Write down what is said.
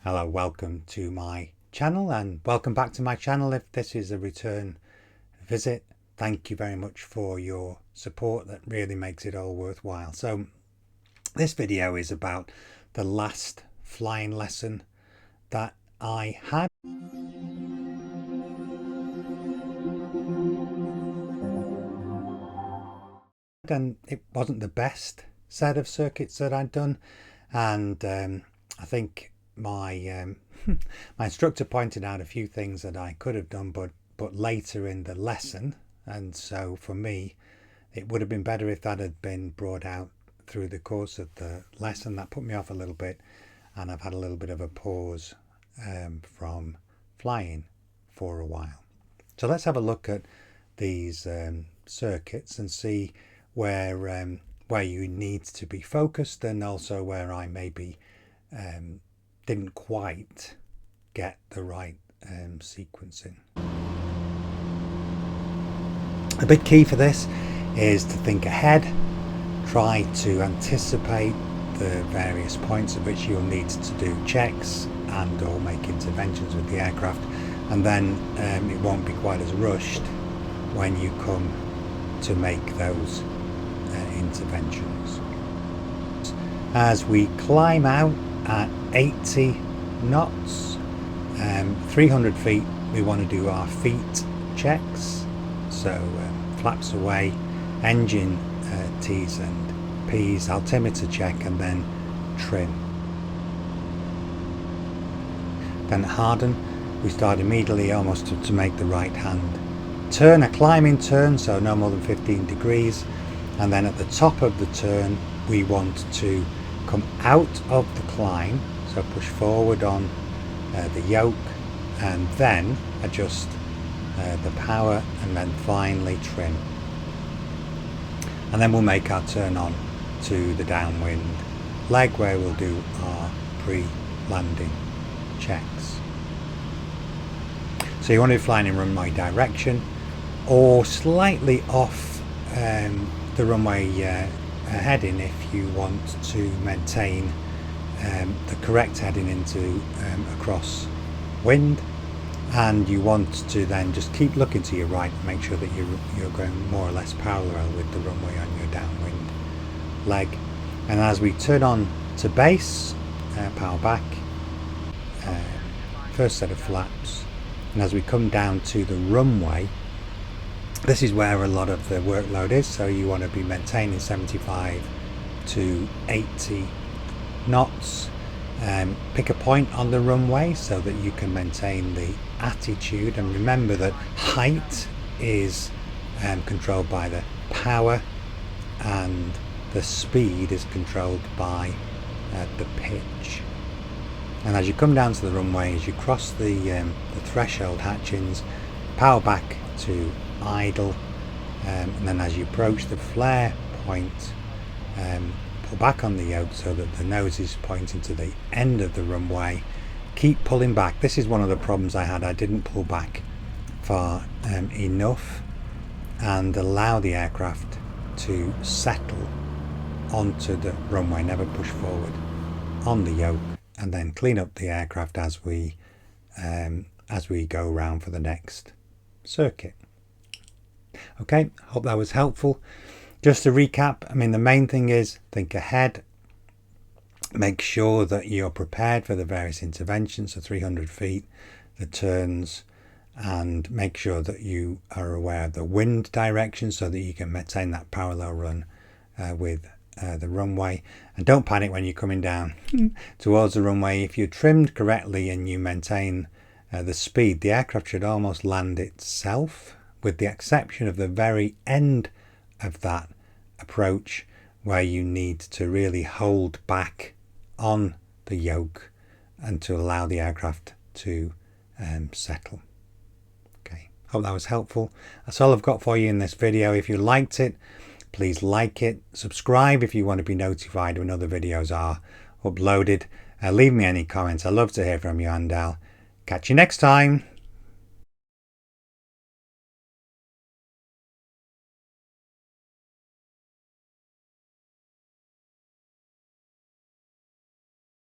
Hello, welcome to my channel and welcome back to my channel. If this is a return visit, thank you very much for your support. That really makes it all worthwhile. So this video is about the last flying lesson that I had. And it wasn't the best set of circuits that I'd done, and I think my my instructor pointed out a few things that I could have done but later in the lesson, and so for me it would have been better if that had been brought out through the course of the lesson. That put me off a little bit, and I've had a little bit of a pause from flying for a while. So let's have a look at these circuits and see where you need to be focused, and also where I maybe didn't quite get the right sequencing. A big key for this is to think ahead, try to anticipate the various points at which you'll need to do checks and or make interventions with the aircraft, and then it won't be quite as rushed when you come to make those interventions. As we climb out at 80 knots, 300 feet, we want to do our feet checks. So flaps away, engine T's and P's, altimeter check, and then trim. Then harden, we start immediately almost to make the right hand turn, a climbing turn, so no more than 15 degrees. And then at the top of the turn, we want to come out of the climb, so push forward on the yoke, and then adjust the power, and then finally trim. And then we'll make our turn on to the downwind leg, where we'll do our pre-landing checks. So you want to be flying in runway direction or slightly off the runway heading if you want to maintain the correct heading into a cross wind, and you want to then just keep looking to your right and make sure that you're going more or less parallel with the runway on your downwind leg. And as we turn on to base, power back, first set of flaps, and as we come down to the runway, this is where a lot of the workload is, so you want to be maintaining 75 to 80 knots. Pick a point on the runway so that you can maintain the attitude, and remember that height is controlled by the power, and the speed is controlled by the pitch. And as you come down to the runway, as you cross the threshold hatchings, power back to idle, and then as you approach the flare point, pull back on the yoke so that the nose is pointing to the end of the runway. Keep pulling back. This is one of the problems I had. I didn't pull back far enough, and allow the aircraft to settle onto the runway, never push forward on the yoke, and then clean up the aircraft as we go around for the next circuit. Okay, hope that was helpful. Just to recap, I mean, the main thing is think ahead, make sure that you're prepared for the various interventions, so 300 feet, the turns, and make sure that you are aware of the wind direction so that you can maintain that parallel run with the runway. And don't panic when you're coming down towards the runway. If you're trimmed correctly and you maintain the speed, the aircraft should almost land itself, with the exception of the very end of that approach, where you need to really hold back on the yoke and to allow the aircraft to settle. Okay, hope that was helpful. That's all I've got for you in this video. If you liked it, please like it, subscribe if you want to be notified when other videos are uploaded. Leave me any comments. I love to hear from you, and I'll catch you next time.